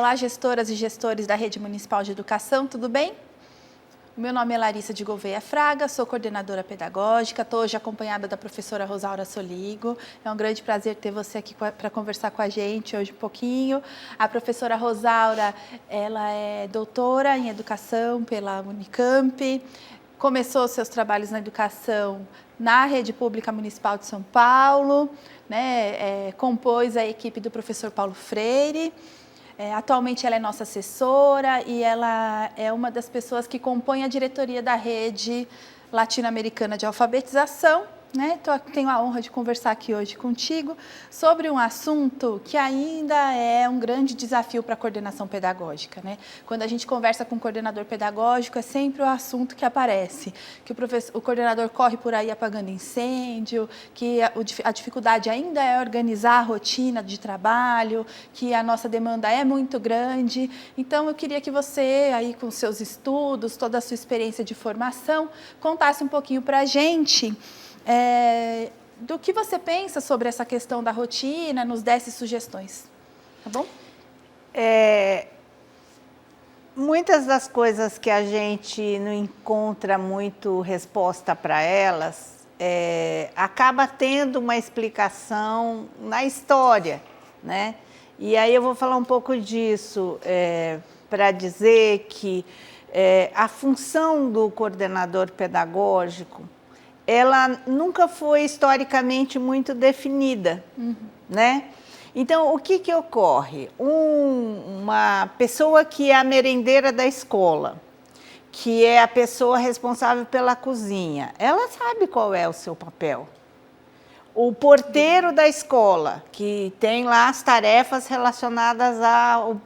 Olá, gestoras e gestores da Rede Municipal de Educação, tudo bem? Meu nome é Larissa de Gouveia Fraga, sou coordenadora pedagógica, estou hoje acompanhada da professora Rosaura Soligo. É um grande prazer ter você aqui para conversar com a gente hoje um pouquinho. A professora Rosaura, ela é doutora em educação pela Unicamp, começou seus trabalhos na educação na Rede Pública Municipal de São Paulo, né? Compôs a equipe do professor Paulo Freire. Atualmente ela é nossa assessora e ela é uma das pessoas que compõe a diretoria da Rede Latino-Americana de Alfabetização, né? Tenho a honra de conversar aqui hoje contigo sobre um assunto que ainda é um grande desafio para a coordenação pedagógica, né? Quando a gente conversa com o coordenador pedagógico, é sempre o assunto que aparece, que o coordenador corre por aí apagando incêndio, que a dificuldade ainda é organizar a rotina de trabalho, que a nossa demanda é muito grande. Então, eu queria que você, aí com seus estudos, toda a sua experiência de formação, contasse um pouquinho para a gente do que você pensa sobre essa questão da rotina, nos desse sugestões, tá bom? Muitas das coisas que a gente não encontra muito resposta para elas, acaba tendo uma explicação na história, né? E aí eu vou falar um pouco disso para dizer que a função do coordenador pedagógico, ela nunca foi historicamente muito definida, né? Então, o que ocorre? Uma pessoa que é a merendeira da escola, que é a pessoa responsável pela cozinha, ela sabe qual é o seu papel. O porteiro da escola, que tem lá as tarefas relacionadas ao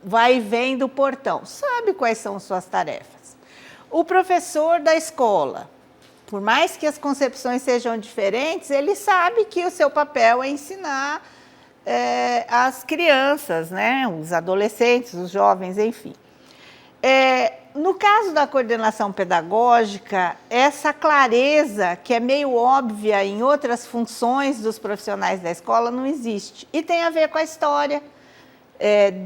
vai e vem do portão, sabe quais são suas tarefas. O professor da escola, por mais que as concepções sejam diferentes, ele sabe que o seu papel é ensinar as crianças, né? Os adolescentes, os jovens, enfim. No caso da coordenação pedagógica, essa clareza, que é meio óbvia em outras funções dos profissionais da escola, não existe. E tem a ver com a história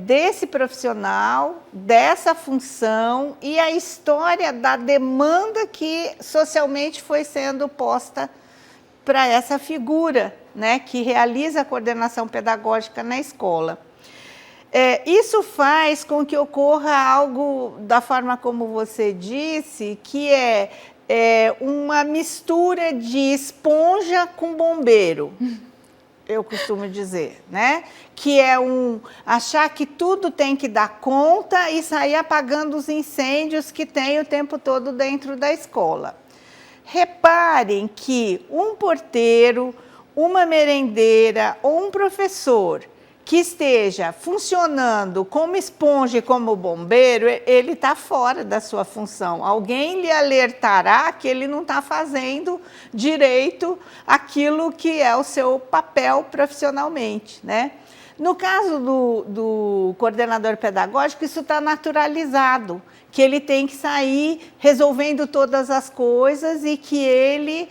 desse profissional, dessa função e a história da demanda que socialmente foi sendo posta para essa figura, né, que realiza a coordenação pedagógica na escola. Isso faz com que ocorra algo da forma como você disse, que é uma mistura de esponja com bombeiro. Eu costumo dizer, né? Que é achar que tudo tem que dar conta e sair apagando os incêndios que tem o tempo todo dentro da escola. Reparem que um porteiro, uma merendeira ou um professor que esteja funcionando como esponja e como bombeiro, ele está fora da sua função. Alguém lhe alertará que ele não está fazendo direito aquilo que é o seu papel profissionalmente, né? No caso do coordenador pedagógico, isso está naturalizado, que ele tem que sair resolvendo todas as coisas e que ele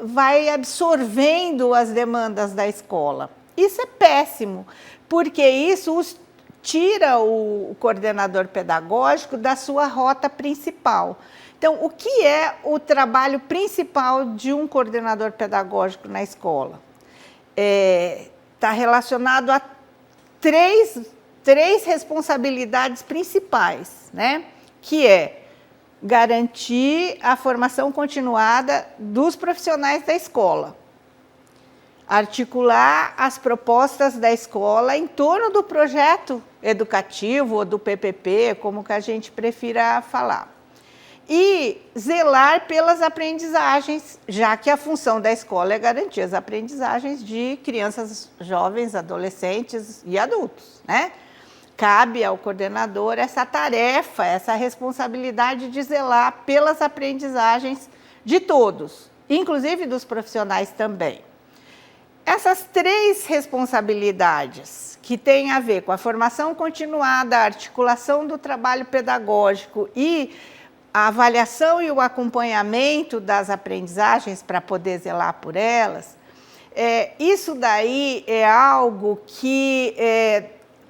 vai absorvendo as demandas da escola. Isso é péssimo, porque isso tira o coordenador pedagógico da sua rota principal. Então, o que é o trabalho principal de um coordenador pedagógico na escola? Está relacionado a três responsabilidades principais, né? Que é garantir a formação continuada dos profissionais da escola, articular as propostas da escola em torno do projeto educativo ou do PPP, como que a gente prefira falar. E zelar pelas aprendizagens, já que a função da escola é garantir as aprendizagens de crianças, jovens, adolescentes e adultos, né? Cabe ao coordenador essa tarefa, essa responsabilidade de zelar pelas aprendizagens de todos, inclusive dos profissionais também. Essas três responsabilidades que têm a ver com a formação continuada, a articulação do trabalho pedagógico e a avaliação e o acompanhamento das aprendizagens para poder zelar por elas, isso daí é algo que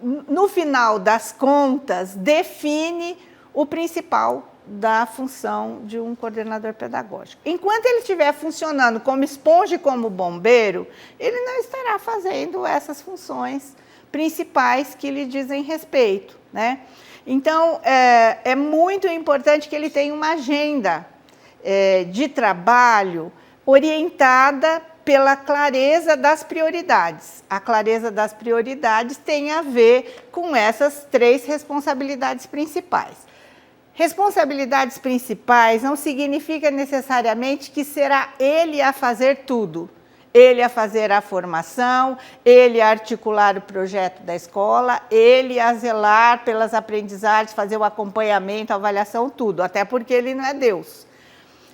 no final das contas, define o principal da função de um coordenador pedagógico. Enquanto ele estiver funcionando como esponja e como bombeiro, ele não estará fazendo essas funções principais que lhe dizem respeito, né? Então, é muito importante que ele tenha uma agenda de trabalho orientada pela clareza das prioridades. A clareza das prioridades tem a ver com essas 3 responsabilidades principais. Responsabilidades principais não significa necessariamente que será ele a fazer tudo. Ele a fazer a formação, ele a articular o projeto da escola, ele a zelar pelas aprendizagens, fazer o acompanhamento, a avaliação, tudo, até porque ele não é Deus.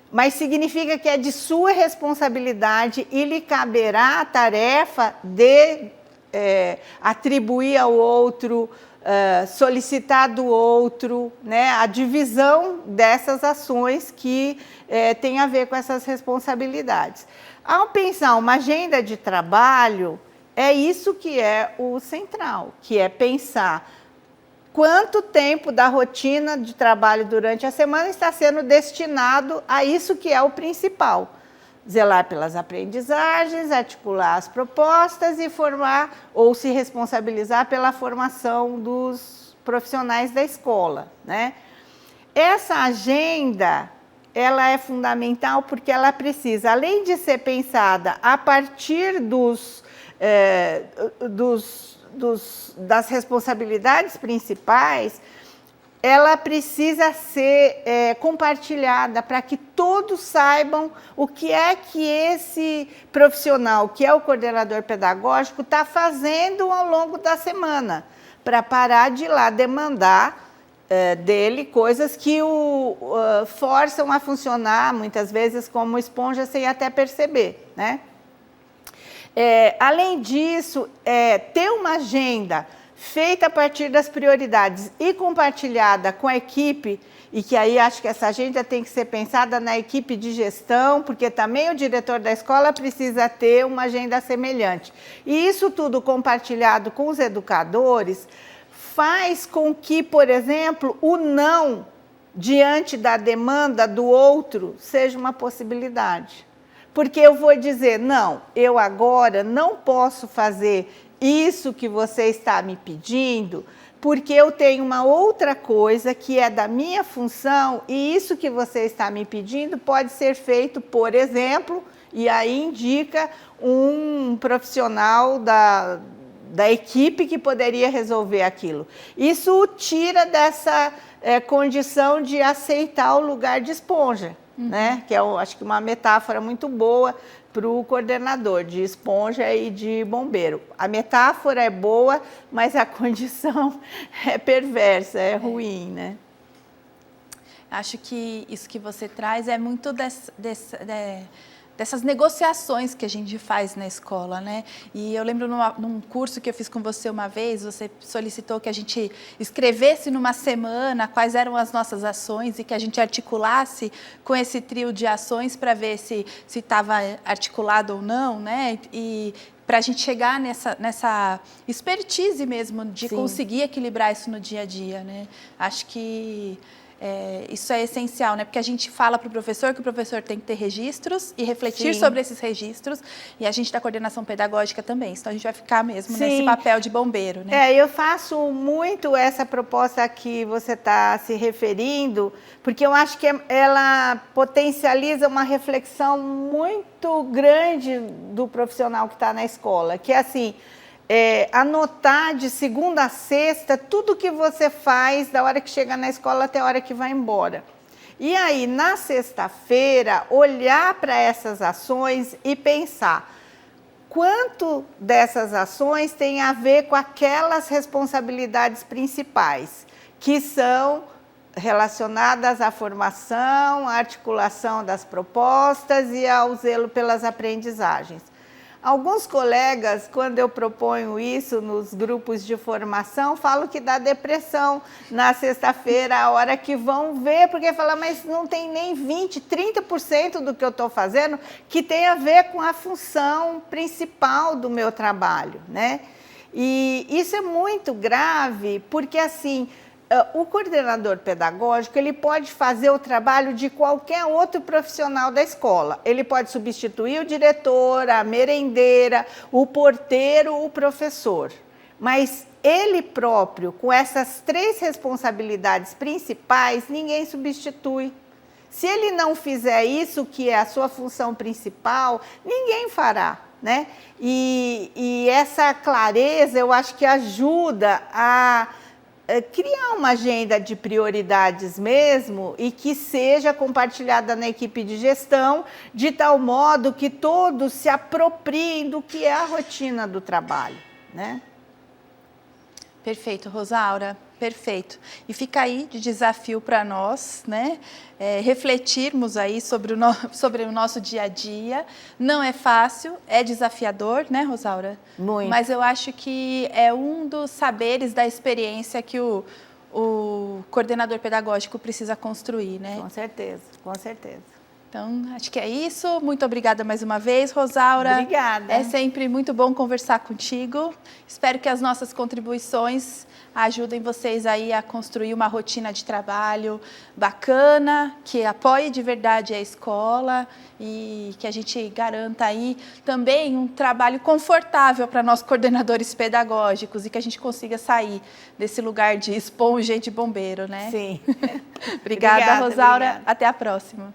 Mas significa que é de sua responsabilidade e lhe caberá a tarefa de atribuir ao outro, solicitar do outro, né, a divisão dessas ações que tem a ver com essas responsabilidades. Ao pensar uma agenda de trabalho, é isso que é o central, que é pensar quanto tempo da rotina de trabalho durante a semana está sendo destinado a isso que é o principal. Zelar pelas aprendizagens, articular as propostas e formar ou se responsabilizar pela formação dos profissionais da escola, né? Essa agenda, ela é fundamental porque ela precisa, além de ser pensada a partir das responsabilidades principais, ela precisa ser compartilhada para que todos saibam o que é que esse profissional, que é o coordenador pedagógico, está fazendo ao longo da semana, para parar de ir lá demandar dele coisas que o forçam a funcionar, muitas vezes, como esponja, sem até perceber, né? Além disso, ter uma agenda feita a partir das prioridades e compartilhada com a equipe, e que aí acho que essa agenda tem que ser pensada na equipe de gestão, porque também o diretor da escola precisa ter uma agenda semelhante. E isso tudo compartilhado com os educadores faz com que, por exemplo, o não diante da demanda do outro seja uma possibilidade. Porque eu vou dizer, não, eu agora não posso fazer isso que você está me pedindo, porque eu tenho uma outra coisa que é da minha função e isso que você está me pedindo pode ser feito, por exemplo, e aí indica um profissional da equipe que poderia resolver aquilo. Isso o tira dessa condição de aceitar o lugar de esponja, né? Que é, acho que uma metáfora muito boa para o coordenador, de esponja e de bombeiro. A metáfora é boa, mas a condição é perversa, é ruim, né? Acho que isso que você traz é muito dessas negociações que a gente faz na escola, né? E eu lembro num curso que eu fiz com você uma vez, você solicitou que a gente escrevesse numa semana quais eram as nossas ações e que a gente articulasse com esse trio de ações para ver se estava articulado ou não, né? E para a gente chegar nessa expertise mesmo de Sim. conseguir equilibrar isso no dia a dia, né? Acho que isso é essencial, né? Porque a gente fala para o professor que o professor tem que ter registros e refletir Sim. sobre esses registros, e a gente da coordenação pedagógica também, senão a gente vai ficar mesmo Sim. nesse papel de bombeiro, né? Eu faço muito essa proposta que você está se referindo, porque eu acho que ela potencializa uma reflexão muito grande do profissional que está na escola, que é assim, anotar de segunda a sexta tudo que você faz da hora que chega na escola até a hora que vai embora. E aí, na sexta-feira, olhar para essas ações e pensar quanto dessas ações tem a ver com aquelas responsabilidades principais, que são relacionadas à formação, à articulação das propostas e ao zelo pelas aprendizagens. Alguns colegas, quando eu proponho isso nos grupos de formação, falam que dá depressão na sexta-feira, a hora que vão ver, porque falam, mas não tem nem 20%, 30% do que eu estou fazendo que tem a ver com a função principal do meu trabalho, né? E isso é muito grave, porque assim, o coordenador pedagógico, ele pode fazer o trabalho de qualquer outro profissional da escola. Ele pode substituir o diretor, a merendeira, o porteiro, o professor. Mas ele próprio, com essas 3 responsabilidades principais, ninguém substitui. Se ele não fizer isso, que é a sua função principal, ninguém fará, né? E essa clareza, eu acho que ajuda a criar uma agenda de prioridades mesmo e que seja compartilhada na equipe de gestão, de tal modo que todos se apropriem do que é a rotina do trabalho, né? Perfeito, Rosaura, perfeito. E fica aí de desafio para nós, né? Refletirmos aí sobre o nosso dia a dia. Não é fácil, é desafiador, né, Rosaura? Muito. Mas eu acho que é um dos saberes da experiência que o coordenador pedagógico precisa construir, né? Com certeza, com certeza. Então, acho que é isso. Muito obrigada mais uma vez, Rosaura. Obrigada. É sempre muito bom conversar contigo. Espero que as nossas contribuições ajudem vocês aí a construir uma rotina de trabalho bacana, que apoie de verdade a escola e que a gente garanta aí também um trabalho confortável para nós coordenadores pedagógicos e que a gente consiga sair desse lugar de esponja e de bombeiro, né? Sim. Obrigada, Rosaura. Obrigada. Até a próxima.